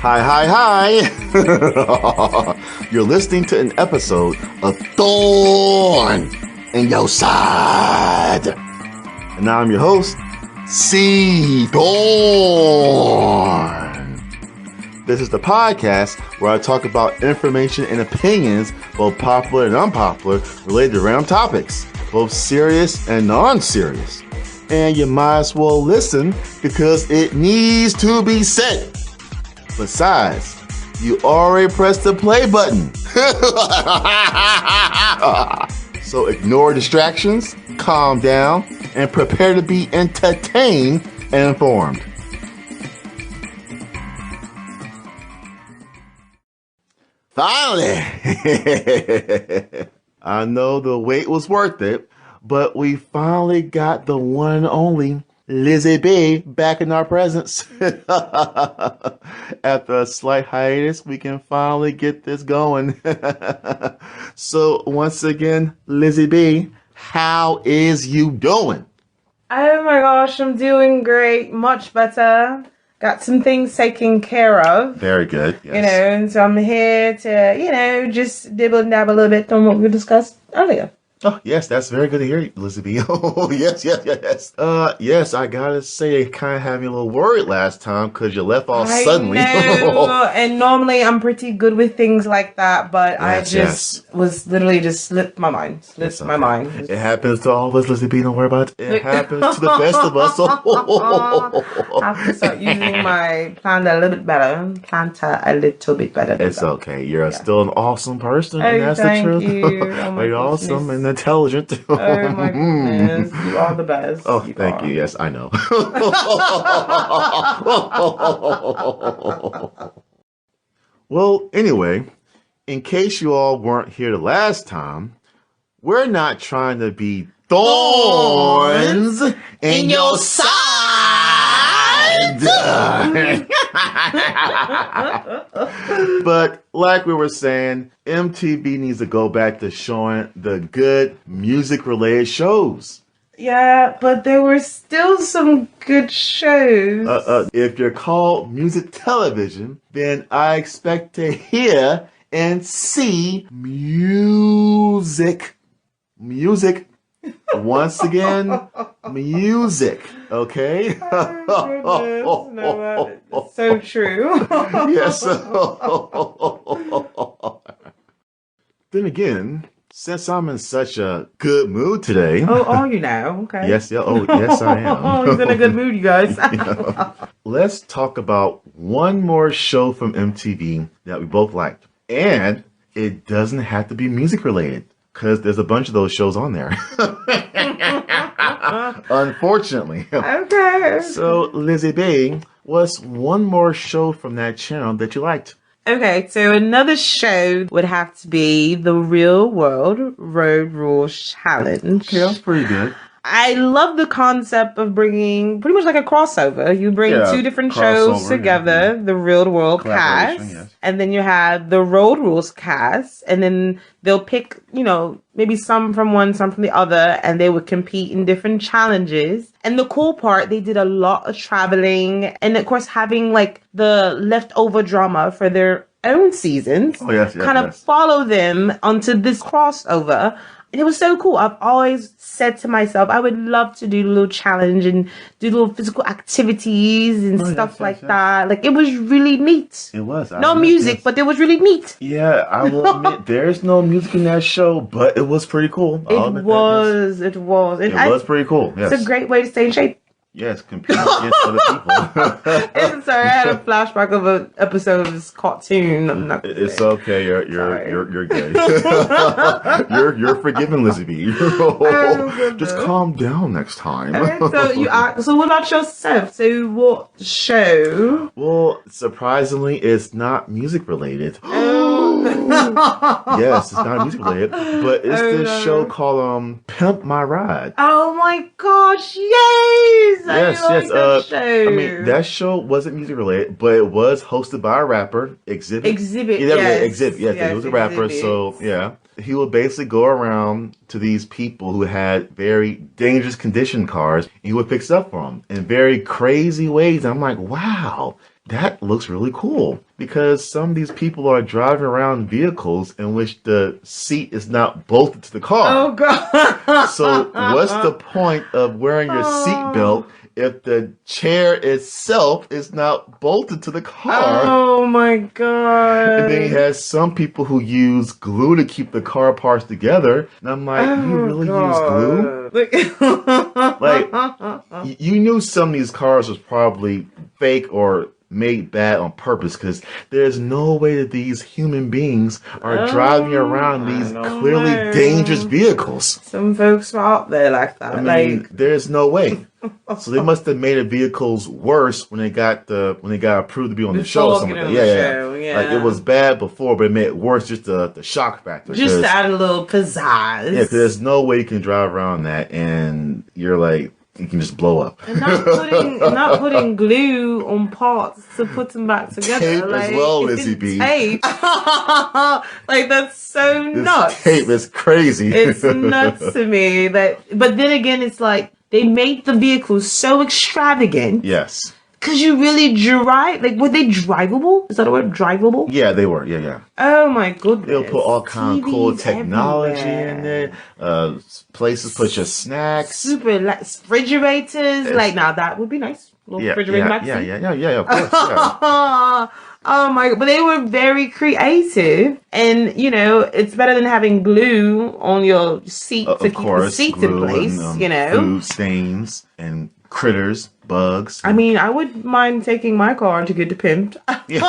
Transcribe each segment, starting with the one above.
Hi. You're listening to an episode of Thorn in Your Side. And now I'm your host, C. Thorn. This is the podcast where I talk about information and opinions, both popular and unpopular, related to random topics, both serious and non-serious. And you might as well listen because it needs to be said. Besides, you already pressed the play button. So ignore distractions, calm down, and prepare to be entertained and informed. Finally! I know the wait was worth it, but we finally got the one and only Lizzie B back in our presence. After a slight hiatus, we can finally get this going. So once again, Lizzie B, how is you doing? Oh my gosh, I'm doing great, much better. Got some things taken care of. Very good. Yes. And so I'm here to, just dibble and dab a little bit on what we discussed earlier. Oh, yes, that's very good to hear, Lizzie B. Oh, yes. Yes, I gotta say, I kind of had me a little worried last time because you left off suddenly. Know. And normally I'm pretty good with things like that, but yes, was literally just slipped my mind. Mind. It happens to all of us, Lizzie B. Don't worry about it. It happens to the best of us. I have to start using my planter a little bit better. It's okay. You're still an awesome person, and that's the truth. You're awesome and intelligent. Oh my goodness, you are the best. Oh, thank you. Yes, I know. Well, anyway, in case you all weren't here the last time, we're not trying to be thorns in your side. But like we were saying, MTV needs to go back to showing the good music-related shows. Yeah, but there were still some good shows. If you're called music television, then I expect to hear and see music. Once again, music. Okay? Oh, no, it's so true. Yes. Then again, since I'm in such a good mood today. Oh, are you now? Okay. Yes, yeah. Oh, yes, I am. Oh, he's in a good mood, you guys. Let's talk about one more show from MTV that we both liked. And it doesn't have to be music related, because there's a bunch of those shows on there. Unfortunately. Okay. So, Lizzie B, what's one more show from that channel that you liked? Okay, so another show would have to be the Real World Road Rules Challenge. Okay, that's pretty good. I love the concept of bringing pretty much like a crossover. You bring two different shows together, the Real World cast, and then you have the Road Rules cast, and then they'll pick, maybe some from one, some from the other, and they would compete in different challenges. And the cool part, they did a lot of traveling, and of course having like the leftover drama for their own seasons. Kind of follow them onto this crossover. And it was so cool. I've always said to myself, I would love to do a little challenge and do little physical activities and stuff like that. Like, it was really neat. It was. No music, but it was really neat. Yeah, I will admit, there's no music in that show, but it was pretty cool. It was pretty cool. Yes. It's a great way to stay in shape. Yes, compete against other people. Sorry, I had a flashback of an episode of this cartoon. I'm not gonna It's say. okay. You're good. you're forgiven, Lizzie B. Just calm down next time. Okay, so what about yourself? So what show? Well, surprisingly, it's not music related. Yes, it's not music related, but it's this show called Pimp My Ride. Oh my gosh, yes! Yes. That show. I mean, that show wasn't music related, but it was hosted by a rapper, Exhibit. Exhibit, Exhibit. Yes, yes, he was a rapper, so yeah. he would basically go around to these people who had very dangerous condition cars, and he would fix up for them in very crazy ways. And I'm like, wow, that looks really cool, because some of these people are driving around vehicles in which the seat is not bolted to the car. Oh, God. So what's the point of wearing your seatbelt if the chair itself is not bolted to the car? Oh, my God. And then he has some people who use glue to keep the car parts together. And I'm like, you really use glue? Like, you knew some of these cars was probably fake or made bad on purpose, because there's no way that these human beings are driving around these clearly dangerous vehicles. Some folks are out there like that. I mean, there's no way. So they must have made the vehicles worse when they got approved to be on the show or something. Yeah. Like, it was bad before, but it made it worse, just the shock factor. Just to add a little pizzazz. Yeah, because there's no way you can drive around that and you're like, you can just blow up. And not putting glue on parts to put them back together. Tape as well, Lizzie B. Tape. Like, that's so nuts. Tape is crazy. It's nuts to me. But then again, it's like, they made the vehicles so extravagant. Yes. Could you really drive? Like, were they drivable? Is that a word? Drivable? Yeah, they were. Yeah. Oh, my goodness. They'll put all kind of cool technology in there. Places put your snacks. Super refrigerators. Like, now that would be nice. Refrigerator back seat. Yeah, of course. Yeah. Oh my God. But they were very creative. And, you know, it's better than having glue on your seat to keep the seats in place, and, food stains and critters, bugs. I mean, I wouldn't mind taking my car to get it pimped. Yes.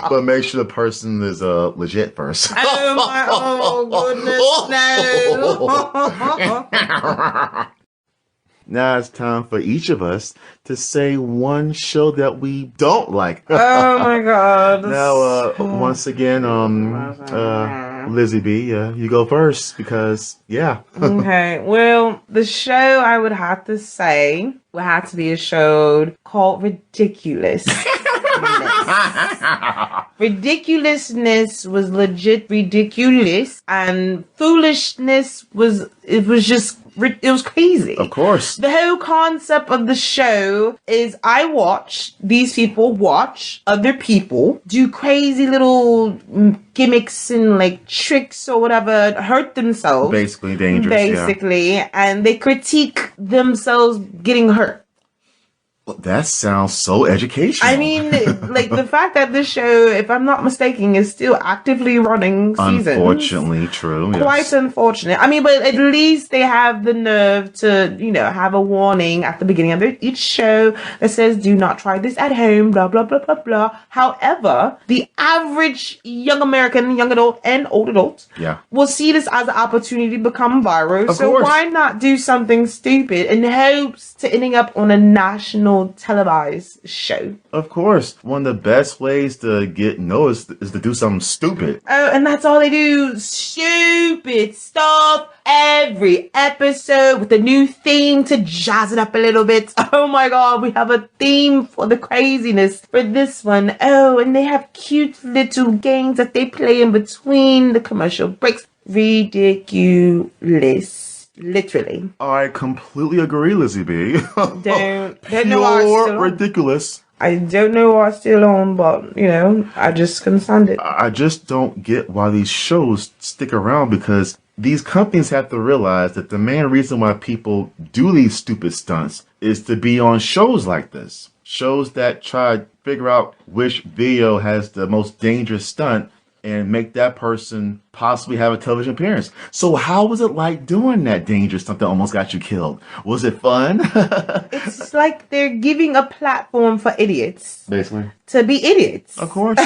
But make sure the person is legit first. Oh, goodness, no. Now it's time for each of us to say one show that we don't like. Oh my God. Now, once again, Lizzie B, you go first because, Okay, well, the show I would have to say would have to be a show called Ridiculousness. Ridiculousness was legit ridiculous, and foolishness was crazy. Of course. The whole concept of the show is these people watch other people do crazy little gimmicks and like tricks or whatever, hurt themselves. Basically dangerous. And they critique themselves getting hurt. Well, that sounds so educational. I mean, like, the fact that this show, if I'm not mistaken, is still actively running seasons. Unfortunately, true. Quite unfortunate. I mean, but at least they have the nerve to, have a warning at the beginning of each show that says, do not try this at home, blah, blah, blah, blah, blah. However, the average young American, young adult and old adult will see this as an opportunity to become viral. So why not do something stupid in hopes to ending up on a national televised show? Of course. One of the best ways to get noticed is to do something stupid. Oh, and that's all they do. Stupid stuff. Every episode with a new theme to jazz it up a little bit. Oh my God, we have a theme for the craziness for this one. Oh, and they have cute little games that they play in between the commercial breaks. Ridiculous. Literally. I completely agree, Lizzie B. Don't know why Pure ridiculous. I don't know why it's still on, but, I just couldn't stand it. I just don't get why these shows stick around, because these companies have to realize that the main reason why people do these stupid stunts is to be on shows like this. Shows that try to figure out which video has the most dangerous stunt and make that person possibly have a television appearance. So how was it like doing that dangerous stuff that almost got you killed? Was it fun? It's like they're giving a platform for idiots. Basically. To be idiots. Of course.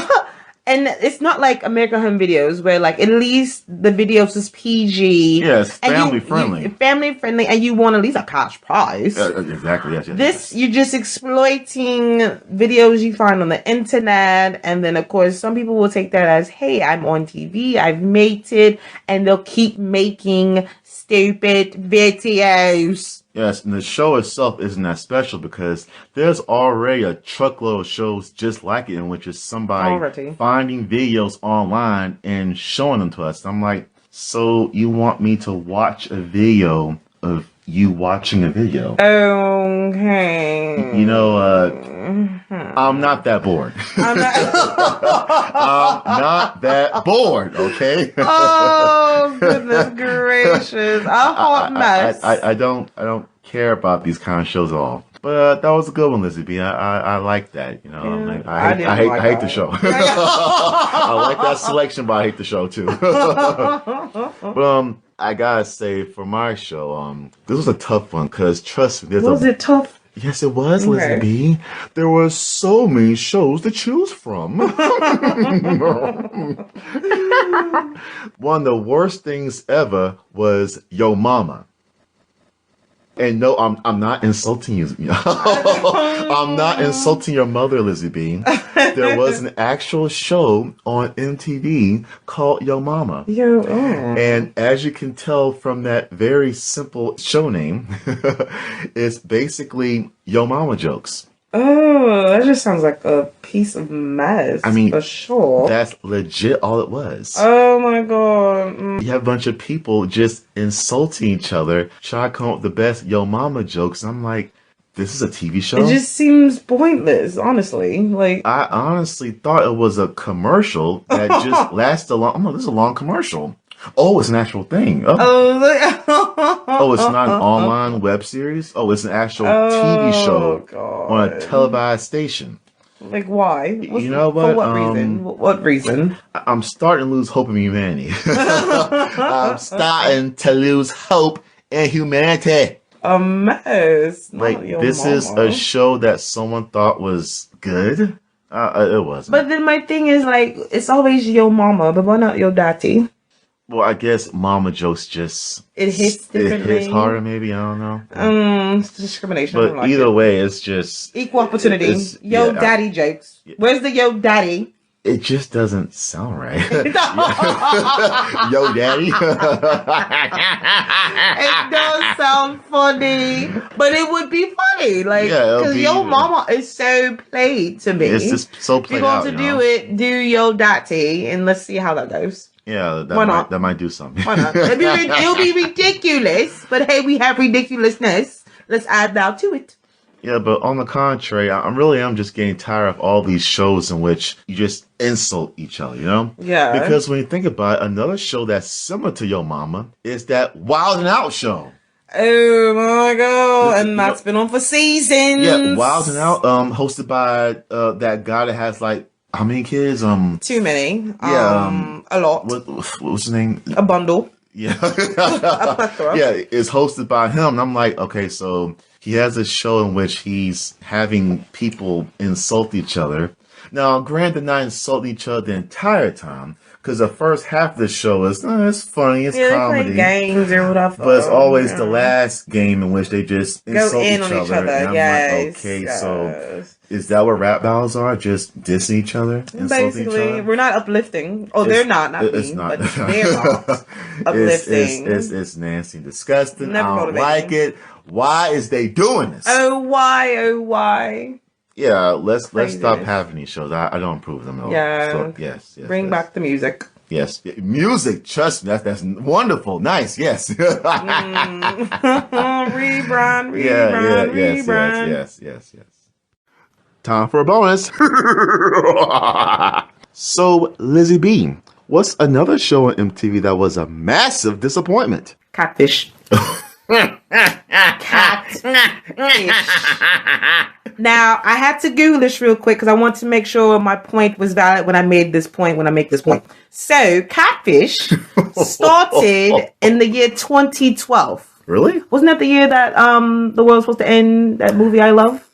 And it's not like American Home Videos where, like, at least the videos is PG. Yes, family friendly. Family friendly, and you want at least a cash prize. Exactly, yes. This, you're just exploiting videos you find on the internet, and then, of course, some people will take that as, hey, I'm on TV, I've made it, and they'll keep making stupid videos. Yes, and the show itself isn't that special because there's already a truckload of shows just like it in which is somebody finding videos online and showing them to us. I'm like, so you want me to watch a video of you watching a video? Okay. You know, I'm not that bored. I'm not that bored, okay? Oh, goodness gracious. A hot mess. I don't care about these kind of shows at all. But that was a good one, Lizzie B. I like that, you know. Yeah, I hate the show. I like that selection, but I hate the show too. But I gotta say, for my show, this was a tough one because trust me, was it tough? Yes, it was, Lizzie B. There were so many shows to choose from. One of the worst things ever was Yo Mama. And no, I'm not insulting you. I'm not insulting your mother, Lizzie B. There was an actual show on MTV called Yo Mama. And as you can tell from that very simple show name, it's basically Yo Mama jokes. Oh, that just sounds like a piece of mess. I mean, for sure. That's legit all it was. Oh my god. You have a bunch of people just insulting each other, trying to come up with the best Yo Mama jokes. And I'm like, this is a TV show? It just seems pointless, honestly. Like, I honestly thought it was a commercial that just lasted a long... Oh, no, this is a long commercial. Oh, it's an actual thing. Oh, it's not an online web series? Oh, it's an actual TV show on a televised station. Like, why? You know what? For what reason? What reason? I'm starting to lose hope in humanity. I'm starting to lose hope in humanity. A mess. Like, this is a show that someone thought was good. It wasn't. But then my thing is, like, it's always Yo Mama, but why not Yo Daddy? Well, I guess mama jokes just... It hits differently. It hits harder, maybe. I don't know. It's discrimination. But either way, it's just... Equal opportunity. Yo Daddy jokes. Yeah. Where's the Yo Daddy? It just doesn't sound right. Yo Daddy. It does sound funny. But it would be funny. Like, because Yo Mama is so played to me. It's just so played out, if you're going to do it, do Yo Daddy. And let's see how that goes. Yeah, that might do something. Why not? It'll be ridiculous, but hey, we have ridiculousness. Let's add that to it. Yeah, but on the contrary, I really am just getting tired of all these shows in which you just insult each other, you know? Yeah. Because when you think about it, another show that's similar to Yo Mama is that Wild and Out show. Oh my god, and that's been on for seasons. Yeah, Wild and Out, hosted by that guy that has like how many kids? Too many. Yeah, a lot. What was his name? A bundle. Yeah. A plethora. Yeah, it's hosted by him. And I'm like, okay, so he has a show in which he's having people insult each other. Now, granted, they're not insulting each other the entire time, because the first half of the show is it's funny, it's comedy, play games or whatever. But it's always the last game in which they just insult each other. And I'm like, okay, so is that what rap battles are? Just dissing each other, insulting each other? We're not uplifting. Oh, they're not. It's not. But they're not uplifting. It's nasty, and disgusting. I don't like it. Why is they doing this? Oh, why? Oh, why? Yeah, let's stop having these shows. I don't approve of them at all. Yeah. So, yes. Bring back the music. Yes. Music, trust me, that's wonderful. Nice, yes. Rebrand. Yes. Time for a bonus. So, Lizzie B, what's another show on MTV that was a massive disappointment? Catfish. Catfish. Now, I had to Google this real quick because I want to make sure my point was valid when I make this point. So, Catfish started in the year 2012. Really? Wasn't that the year that the world was supposed to end? That movie I love?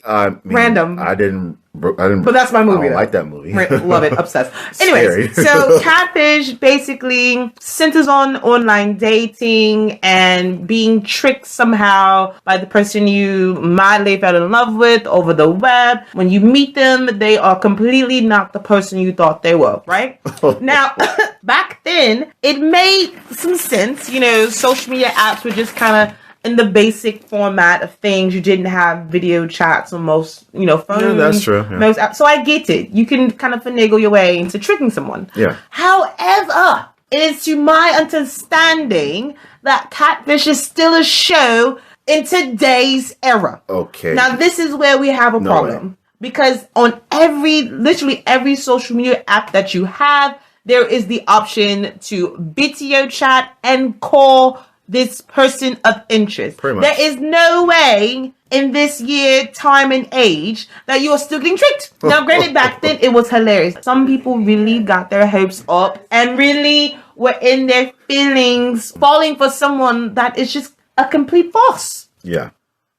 Random. I didn't. But that's my movie. I don't like that movie. Love it. Obsessed. Anyways, so Catfish basically centers on online dating and being tricked somehow by the person you madly fell in love with over the web. When you meet them, they are completely not the person you thought they were, right? Now, back then, it made some sense. You know, social media apps were just kind of in the basic format of things. You didn't have video chats on most, phones. Yeah, that's true. Yeah. Most apps. So I get it. You can kind of finagle your way into tricking someone. Yeah. However, it is to my understanding that Catfish is still a show in today's era. Okay. Now, this is where we have a problem. Because on literally every social media app that you have, there is the option to video chat and call this person of interest. Pretty much. There is no way in this year, time and age that you are still getting tricked. Now, granted, back then it was hilarious. Some people really got their hopes up and really were in their feelings, falling for someone that is just a complete false. Yeah.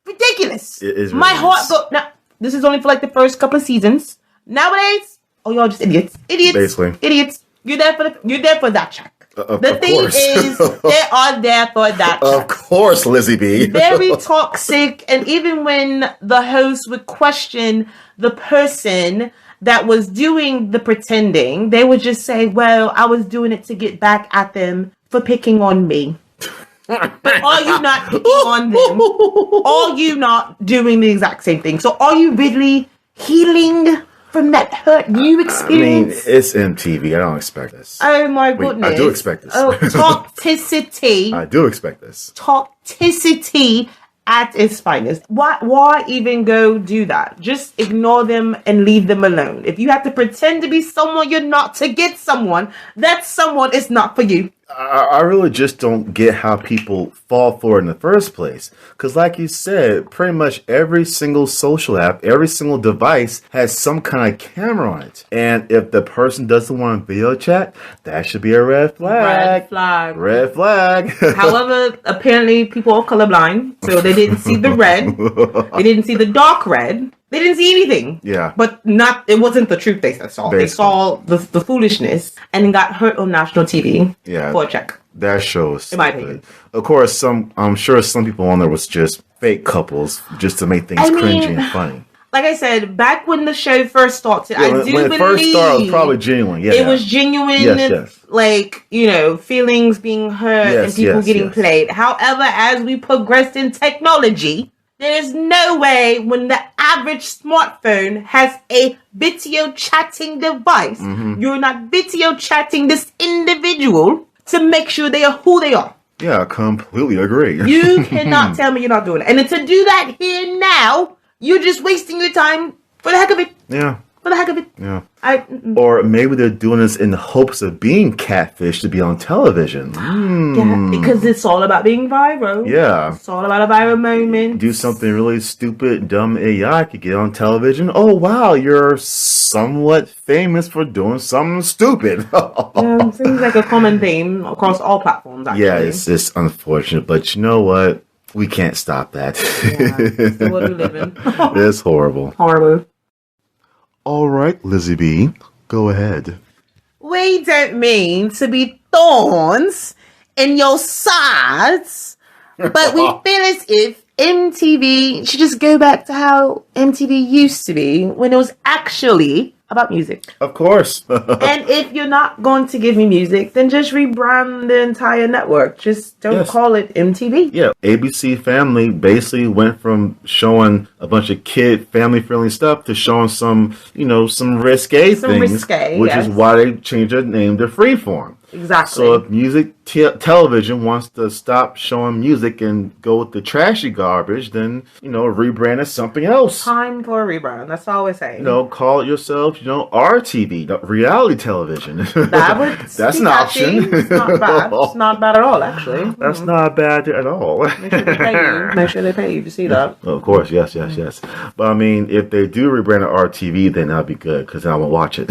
Ridiculous. It is. My heart go now. This is only for like the first couple of seasons. Nowadays, y'all just idiots. Basically. Idiots. You're there for that check. The thing course. is, they are there for that. Of course, Lizzie B. Very toxic, and even when the host would question the person that was doing the pretending, they would just say, "Well, I was doing it to get back at them for picking on me." But are you not picking on them? Are you not doing the exact same thing? So are you really healing from that hurt you experienced? I mean, it's MTV. I don't expect this. Oh my goodness. I do expect this. Oh, toxicity. I do expect this. Toxicity at its finest. Why even go do that? Just ignore them and leave them alone. If you have to pretend to be someone you're not to get someone, that someone is not for you. I really just don't get how people fall for it in the first place. Because like you said, pretty much every single social app, every single device has some kind of camera on it. And if the person doesn't want to video chat, that should be a red flag. Red flag. Red flag. However, apparently people are colorblind. So they didn't see the red. They didn't see the dark red. They didn't see anything. Yeah. But it wasn't the truth they saw. Basically. They saw the foolishness and got hurt on national TV for a check. That shows. In my opinion. Of course, I'm sure some people on there was just fake couples just to make things cringy and funny. Like I said, back when the show first started, I do believe when it first started, it was probably genuine. Yeah, it was genuine. Yes. Like, feelings being hurt and people getting played. However, as we progressed in technology, there is no way when the average smartphone has a video chatting device, you're not video chatting this individual to make sure they are who they are. Yeah, I completely agree. You cannot tell me you're not doing it. And to do that here now, you're just wasting your time for the heck of it. Yeah. For the heck of it. Yeah. Or maybe they're doing this in the hopes of being catfish to be on television. Yeah, because it's all about being viral. Yeah. It's all about a viral moment. Do something really stupid, dumb AI could get on television. Oh, wow, you're somewhat famous for doing something stupid. Seems like a common theme across all platforms, actually. Yeah, it's just unfortunate. But you know what? We can't stop that. It's the world we live in. It's horrible. Horrible. All right, Lizzie B, go ahead. We don't mean to be thorns in your sides, but we feel as if MTV should just go back to how MTV used to be when it was actually about music. Of course. And if you're not going to give me music, then just rebrand the entire network. Just don't call it MTV. Yeah, ABC Family basically went from showing a bunch of kid family-friendly stuff to showing some risque things. Which is why they changed their name to Freeform. Exactly. So if music television wants to stop showing music and go with the trashy garbage, then, rebrand as something else. Time for a rebrand. That's all we're saying. Call it yourself, RTV, reality television. That's an option. It's not bad. It's not bad at all, actually. That's not bad at all. Make sure they pay you. Make sure they pay you to see that. Of course, yes. But I mean, if they do rebrand it RTV, then that'd be good, because I will watch it.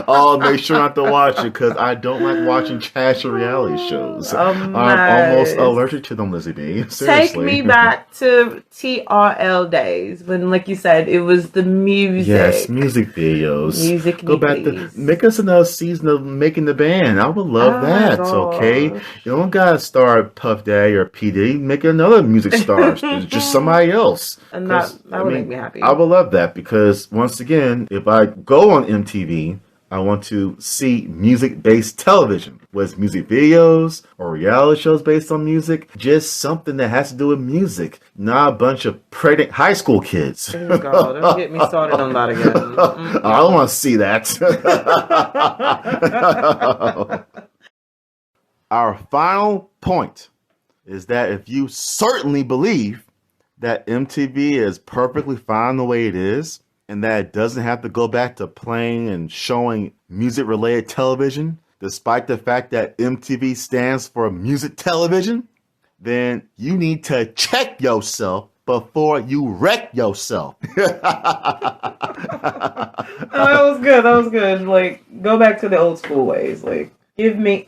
I'll make sure not to watch it, because I don't like watching trashy reality shows. I'm almost allergic to them, Lizzie B. Seriously. Take me back to TRL days when, like you said, it was the music. Yes, music videos. Go back to make us another season of Making the Band. I would love that. Okay, you don't gotta star Puff Daddy or P Diddy. Make another music star, just somebody else. And that would make me happy. I would love that, because once again, if I go on MTV, I want to see music-based television. Whether it's music videos or reality shows based on music, just something that has to do with music. Not a bunch of pregnant high school kids. Oh God, don't get me started on that again. I don't want to see that. Our final point is that if you certainly believe that MTV is perfectly fine the way it is, and that it doesn't have to go back to playing and showing music-related television, despite the fact that MTV stands for music television, then you need to check yourself before you wreck yourself. That was good. That was good. Like, go back to the old school ways. Like, give me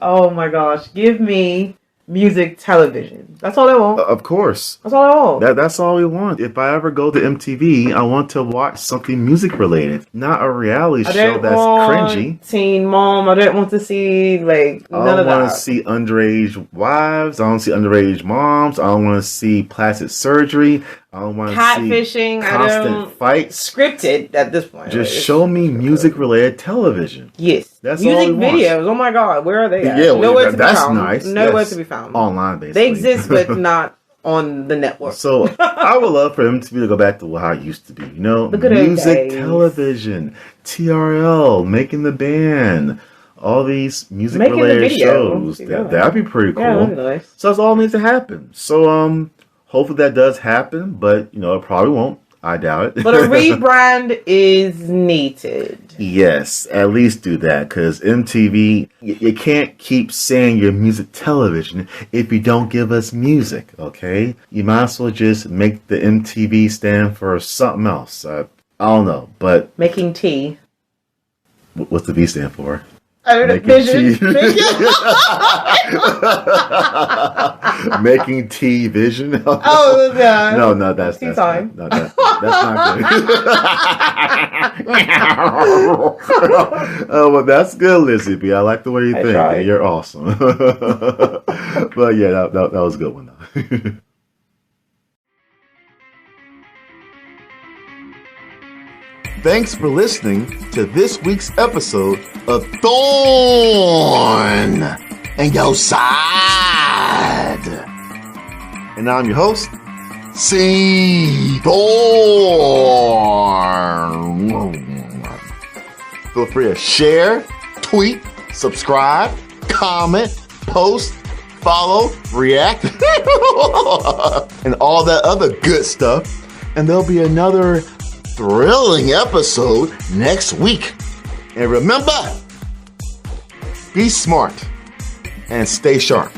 music television. That's all I want. Of course. That's all I want. That's all we want. If I ever go to MTV, I want to watch something music related, not a reality show that's cringy. Teen Mom. I don't want to see none of that. I don't want to see underage wives. I don't see underage moms. I don't want to see plastic surgery. I don't want to see constant fights. Scripted at this point. Just show me music-related television. Yes. That's music all we videos. want. Oh my God, where are they at? Yeah, nowhere to that's be found. nice. Nowhere to be found. Online, basically. They exist, but not on the network. So I would love for MTV to go back to how it used to be. You know, the good music television, TRL, Making the Band. All these music-related shows. That'd be pretty cool. Yeah, that'd be nice. So that's all needs to happen. So hopefully that does happen, but it probably won't. I doubt it. But a rebrand is needed. Yes, at least do that, because MTV, you can't keep saying you're music television if you don't give us music, okay? You might as well just make the MTV stand for something else. I don't know, but... Making tea. What's the V stand for? I don't know. Vision. Making tea vision. Oh, yeah. No, that's tea time. That's not good. Oh, well, that's good, Lizzie B. I like the way you think. Tried. You're awesome. But yeah, that was a good one, though. Thanks for listening to this week's episode of Thorn and Your Side. And I'm your host, C. Thorn. Feel free to share, tweet, subscribe, comment, post, follow, react, and all that other good stuff. And there'll be another thrilling episode next week. And remember, be smart and stay sharp.